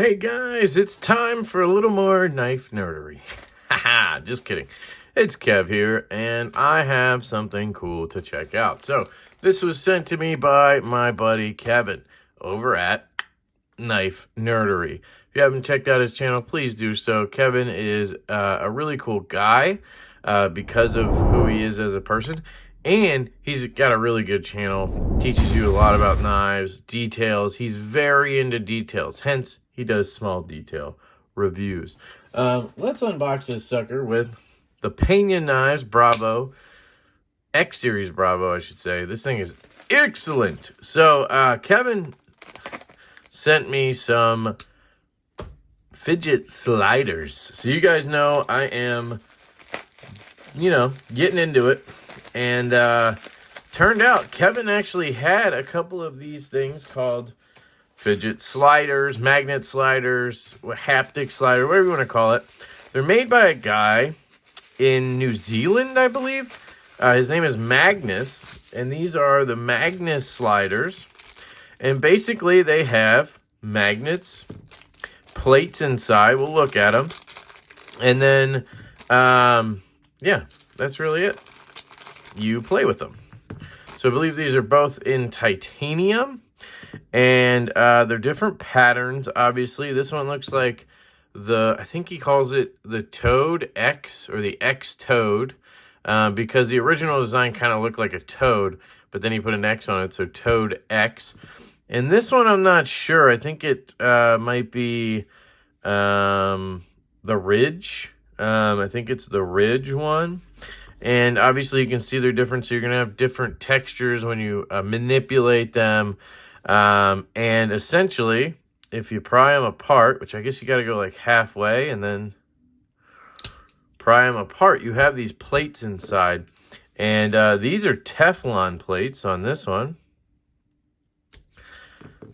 Hey guys, it's time for a little more knife nerdery. Haha, just kidding. It's Kev here, and I have something cool to check out. So, this was sent to me by my buddy Kevin over at Knife Nerdery. If you haven't checked out his channel, please do so. Kevin is a really cool guy because of who he is as a person. And he's got a really good channel, teaches you a lot about knives, details. He's very into details, hence he does small detail reviews. Let's unbox this sucker with the Pena Knives Bravo, X Series Bravo, I should say. This thing is excellent. So Kevin sent me some fidget sliders. So you guys know I am, getting into it. And turned out Kevin actually had a couple of these things called fidget sliders, magnet sliders, haptic slider, whatever you want to call it. They're made by a guy in New Zealand, I believe. His name is Magnus, and these are the Magnus sliders. And basically they have magnets, plates inside. We'll look at them. And then, yeah, that's really it. You play with them. So I believe these are both in titanium, and they're different patterns, obviously. This one looks like I think he calls it the Toad X, or the X Toad, because the original design kind of looked like a toad, but then he put an X on it, so Toad X. And this one, I'm not sure. I think it might be the Ridge. I think it's the Ridge one. And obviously you can see they're different, so you're going to have different textures when you manipulate them. And essentially, if you pry them apart, which I guess you got to go like halfway and then pry them apart, you have these plates inside. And these are Teflon plates on this one.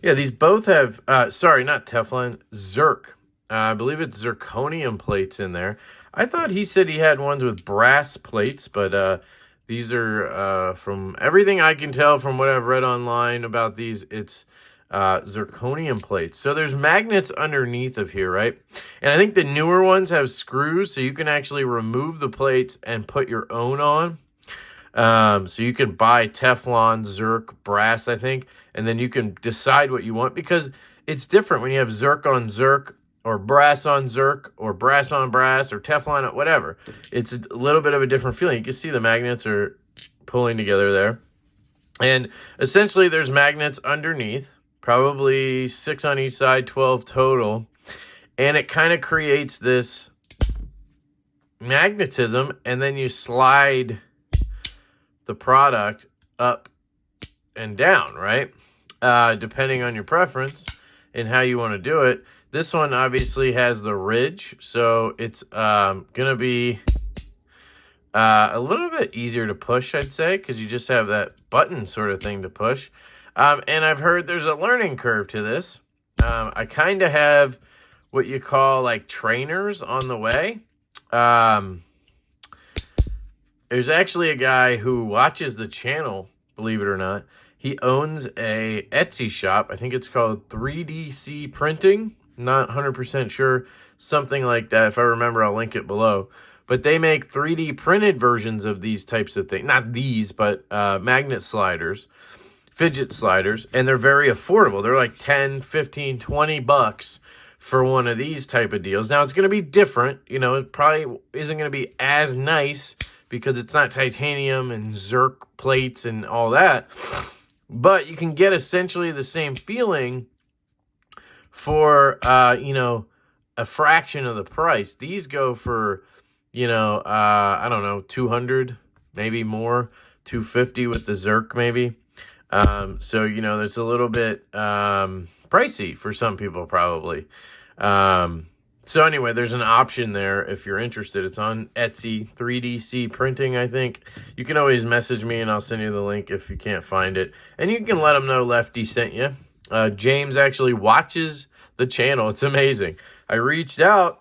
Yeah, these both have, sorry, not Teflon, Zirc. I believe it's zirconium plates in there. I thought he said he had ones with brass plates, but these are, from everything I can tell from what I've read online about these, it's zirconium plates. So there's magnets underneath of here, right? And I think the newer ones have screws, so you can actually remove the plates and put your own on. So you can buy Teflon, Zirc, brass, I think, and then you can decide what you want, because it's different when you have Zirc on Zirc, or brass on Zirc, or brass on brass, or Teflon, whatever. It's a little bit of a different feeling. You can see the magnets are pulling together there. And essentially there's magnets underneath, probably 6 on each side, 12 total. And it kind of creates this magnetism, and then you slide the product up and down, right? Depending on your preference and how you want to do it. This one obviously has the Ridge, so it's going to be a little bit easier to push, I'd say, because you just have that button sort of thing to push. And I've heard there's a learning curve to this. I kind of have what you call like trainers on the way. There's actually a guy who watches the channel, believe it or not. He owns a Etsy shop. I think it's called 3DC Printing. Not 100% sure, something like that. If I remember, I'll link it below. But they make 3D printed versions of these types of things. Not these, but magnet sliders, fidget sliders. And they're very affordable. They're like 10, 15, 20 bucks for one of these type of deals. Now, it's going to be different. It probably isn't going to be as nice because it's not titanium and Zirc plates and all that. But you can get essentially the same feeling for, a fraction of the price. These go for, I don't know, 200, maybe more, 250 with the Zirc maybe. So, there's a little bit pricey for some people probably. So anyway, there's an option there if you're interested. It's on Etsy, 3DC Printing, I think. You can always message me and I'll send you the link if you can't find it. And you can let them know Lefty sent you. James actually watches the channel. It's amazing. I reached out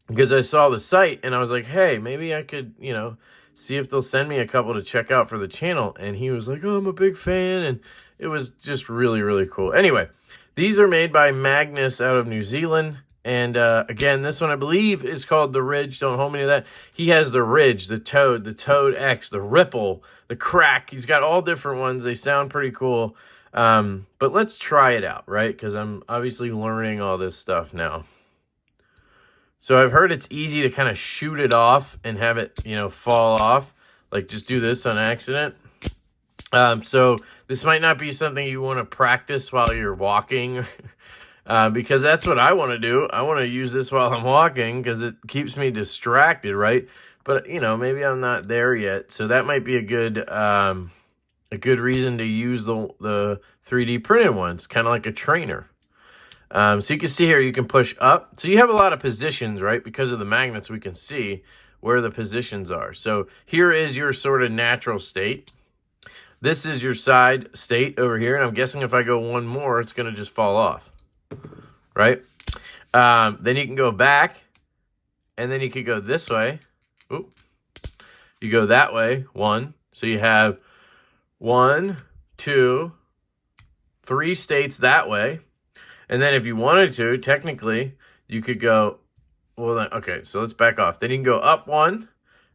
because I saw the site and I was like, hey, maybe I could, see if they'll send me a couple to check out for the channel. And he was like, oh, I'm a big fan. And it was just really, really cool. Anyway, These are made by Magnus out of New Zealand. And again, this one I believe is called the Ridge. Don't hold me to that. He has the Ridge, the Toad X, the Ripple, the Crack. He's got all different ones. They sound pretty cool. But let's try it out, right? Because I'm obviously learning all this stuff now. So I've heard it's easy to kind of shoot it off and have it, you know, fall off. Like just do this on accident. So this might not be something you want to practice while you're walking. Because that's what I want to do. I want to use this while I'm walking because it keeps me distracted, right? But, you know, maybe I'm not there yet. So that might be a good reason to use the 3D printed ones, kind of like a trainer. So you can see here, you can push up. So you have a lot of positions, right? Because of the magnets, we can see where the positions are. So here is your sort of natural state. This is your side state over here. And I'm guessing if I go one more, it's going to just fall off. Right? Then you can go back, and then you could go this way. Oop. You go that way, 1. So you have 1, 2, 3 states that way. And then if you wanted to, technically, you could go, well, then, okay, so let's back off. Then you can go up 1,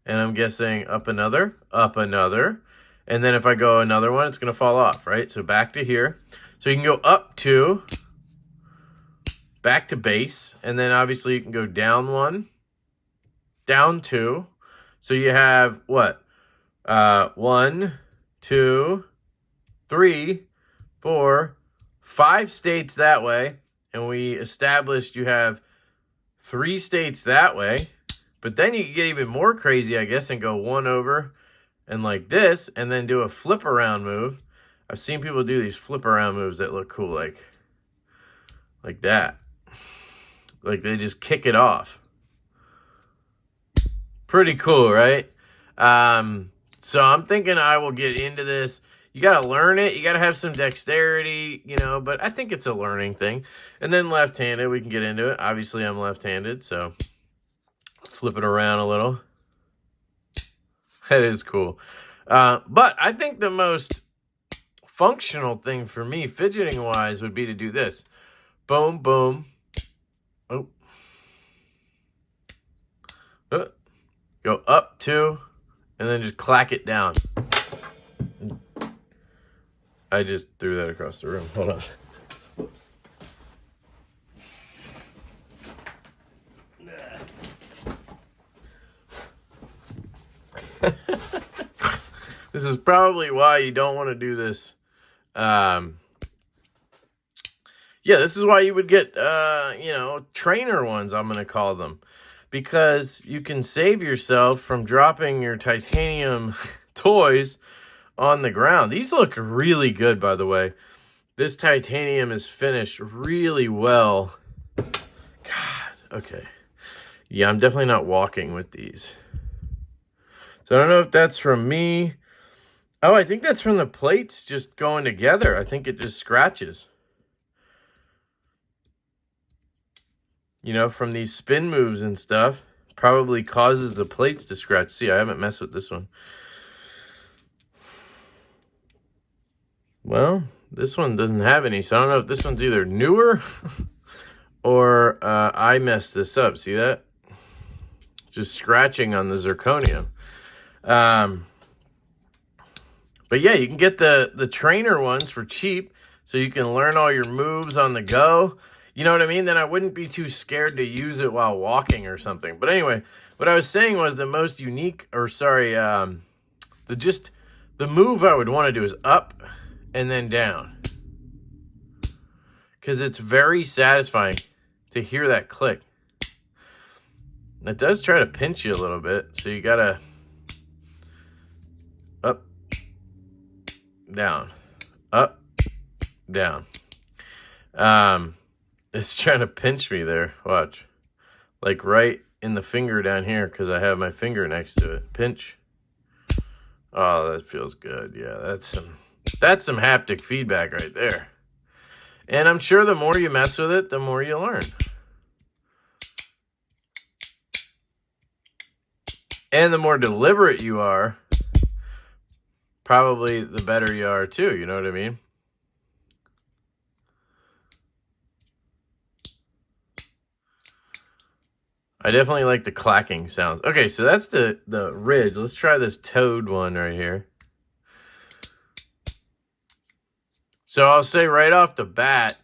and I'm guessing up another. And then if I go another one, it's going to fall off, right? So back to here. So you can go up 2. Back to base, and then obviously you can go down 1, down 2. So you have what? 1, 2, 3, 4, 5 states that way. And we established you have 3 states that way. But then you can get even more crazy, I guess, and go 1 over and like this, and then do a flip around move. I've seen people do these flip around moves that look cool, like that. Like they just kick it off. Pretty cool, right? So I'm thinking I will get into this. You got to learn it. You got to have some dexterity, you know, but I think it's a learning thing. And then left-handed, we can get into it. Obviously, I'm left-handed, so flip it around a little. That is cool. But I think the most functional thing for me, fidgeting-wise, would be to do this. Boom, boom. Oh. Go up 2, and then just clack it down. I just threw that across the room. Hold on. Whoops. This is probably why you don't want to do this. Yeah, this is why you would get, you know, trainer ones, I'm going to call them. Because you can save yourself from dropping your titanium toys on the ground. These look really good, by the way. This titanium is finished really well. God, okay. Yeah, I'm definitely not walking with these. So I don't know if that's from me. Oh, I think that's from the plates just going together. I think it just scratches. You know, from these spin moves and stuff, probably causes the plates to scratch. See, I haven't messed with this one. Well, this one doesn't have any, so I don't know if this one's either newer or I messed this up. See that? Just scratching on the zirconium. But yeah, you can get the trainer ones for cheap, so you can learn all your moves on the go. You know what I mean? Then I wouldn't be too scared to use it while walking or something. But anyway, what I was saying was the most unique, or sorry, the move I would want to do is up and then down. Because it's very satisfying to hear that click. It does try to pinch you a little bit, so you gotta up, down, up, down. It's trying to pinch me there. Watch. Like right in the finger down here because I have my finger next to it. Pinch. Oh, that feels good. Yeah, that's some haptic feedback right there. And I'm sure the more you mess with it, the more you learn. And the more deliberate you are, probably the better you are too. You know what I mean? I definitely like the clacking sounds. Okay, so that's the ridge. Let's try this toad one right here. So I'll say right off the bat,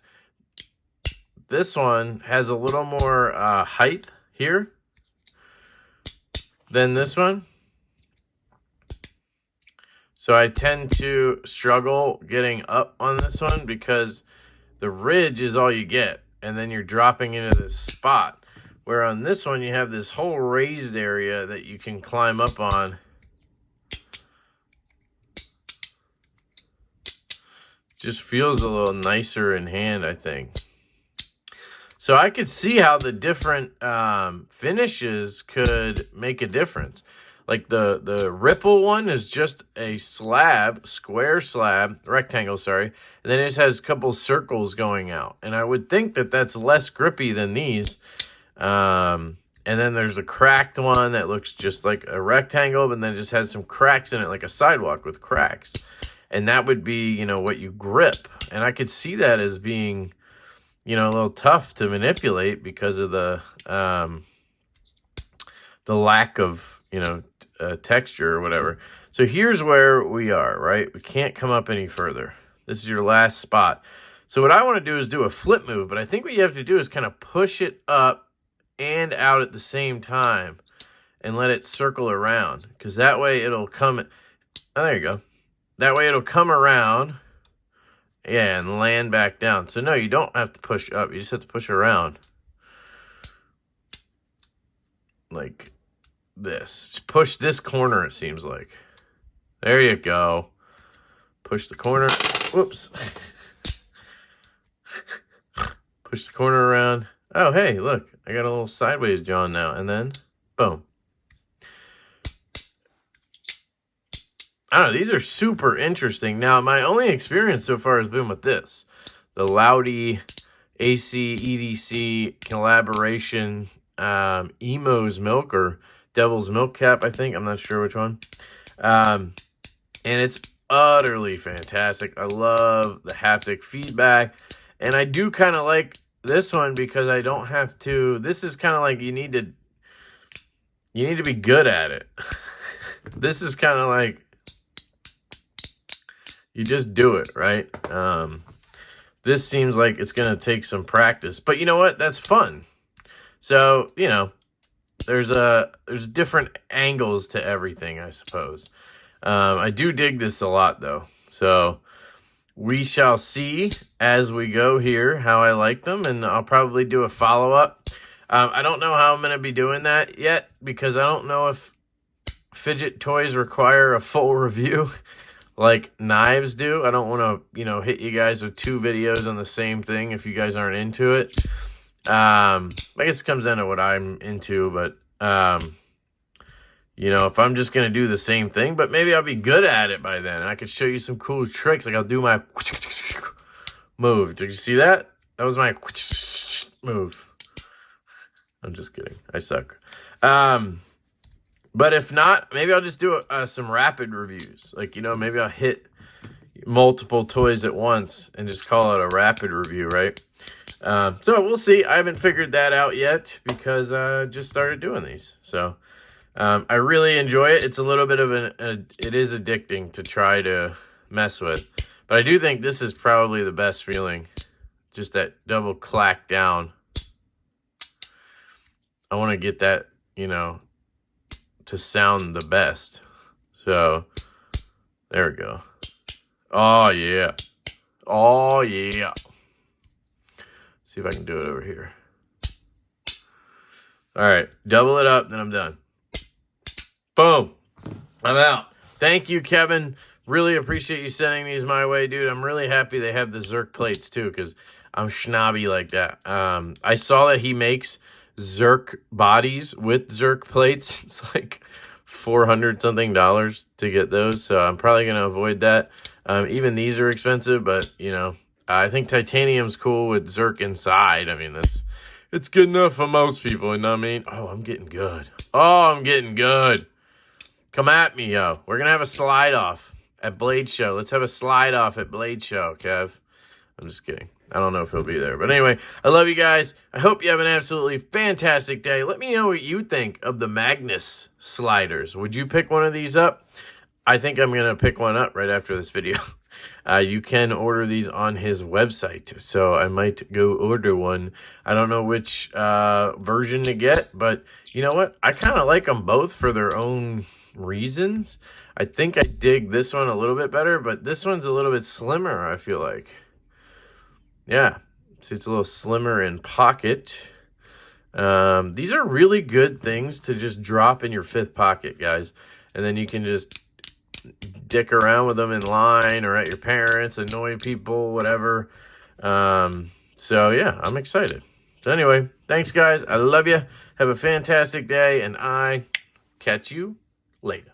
this one has a little more height here than this one. So I tend to struggle getting up on this one because the ridge is all you get. And then you're dropping into this spot. Where on this one, you have this whole raised area that you can climb up on. Just feels a little nicer in hand, I think. So I could see how the different finishes could make a difference. Like the Ripple one is just a slab, square slab, rectangle, sorry. And then it just has a couple circles going out. And I would think that that's less grippy than these. And then there's the cracked one that looks just like a rectangle, but then it just has some cracks in it, like a sidewalk with cracks. And that would be, you know, what you grip. And I could see that as being, you know, a little tough to manipulate because of the lack of, you know, texture or whatever. So here's where we are, right? We can't come up any further. This is your last spot. So what I want to do is do a flip move, but I think what you have to do is kind of push it up and out at the same time and let it circle around, because that way it'll come. Oh, there you go. That way it'll come around, yeah, and land back down. So no, you don't have to push up. You just have to push around like this. Just push this corner, it seems like. There you go. Push the corner. Whoops. Push the corner around. Oh, hey, look. I got a little sideways John now. And then, boom. I don't know. These are super interesting. Now, my only experience so far has been with this. The LeftyEDC EDC collaboration Emo's Milk or Devil's Milk Cap, I think. I'm not sure which one. And it's utterly fantastic. I love the haptic feedback. And I do kind of like this one because I don't have to. This is kind of like you need to be good at it. This is kind of like you just do it, right? This seems like it's going to take some practice. But you know what? That's fun. So, you know, there's different angles to everything, I suppose. I do dig this a lot, though. So we shall see as we go here how I like them, and I'll probably do a follow-up. I don't know how I'm going to be doing that yet because I don't know if fidget toys require a full review like knives do. I don't want to, you know, hit you guys with 2 videos on the same thing if you guys aren't into it. I guess it comes down to what I'm into, but you know, if I'm just going to do the same thing, but maybe I'll be good at it by then. And I could show you some cool tricks. Like I'll do my move. Did you see that? That was my move. I'm just kidding. I suck. But if not, maybe I'll just do some rapid reviews. Like, you know, maybe I'll hit multiple toys at once and just call it a rapid review, right? So we'll see. I haven't figured that out yet because I just started doing these. So I really enjoy it. It's a little bit of it is addicting to try to mess with. But I do think this is probably the best feeling. Just that double clack down. I want to get that, you know, to sound the best. So there we go. Oh, yeah. Oh, yeah. See if I can do it over here. All right. Double it up, then I'm done. Boom. I'm out. Thank you, Kevin. Really appreciate you sending these my way, dude. I'm really happy they have the Zirc plates, too, because I'm snobby like that. I saw that he makes Zirc bodies with Zirc plates. It's like $400-something to get those, so I'm probably going to avoid that. Even these are expensive, but, you know, I think titanium's cool with Zirc inside. I mean, it's good enough for most people, you know what I mean? Oh, I'm getting good. Oh, I'm getting good. Come at me, yo. We're going to have a slide-off at Blade Show. Let's have a slide-off at Blade Show, Kev. I'm just kidding. I don't know if he'll be there. But anyway, I love you guys. I hope you have an absolutely fantastic day. Let me know what you think of the Magnus sliders. Would you pick one of these up? I think I'm going to pick one up right after this video. You can order these on his website, so I might go order one. I don't know which version to get, but you know what? I kind of like them both for their own reasons. I think I dig this one a little bit better, but this one's a little bit slimmer, I feel like. Yeah, so it's a little slimmer in pocket. These are really good things to just drop in your fifth pocket, guys. And then you can just dick around with them in line or at your parents, annoy people, whatever. So, yeah, I'm excited. So, anyway, thanks, guys. I love you. Have a fantastic day, and I catch you later.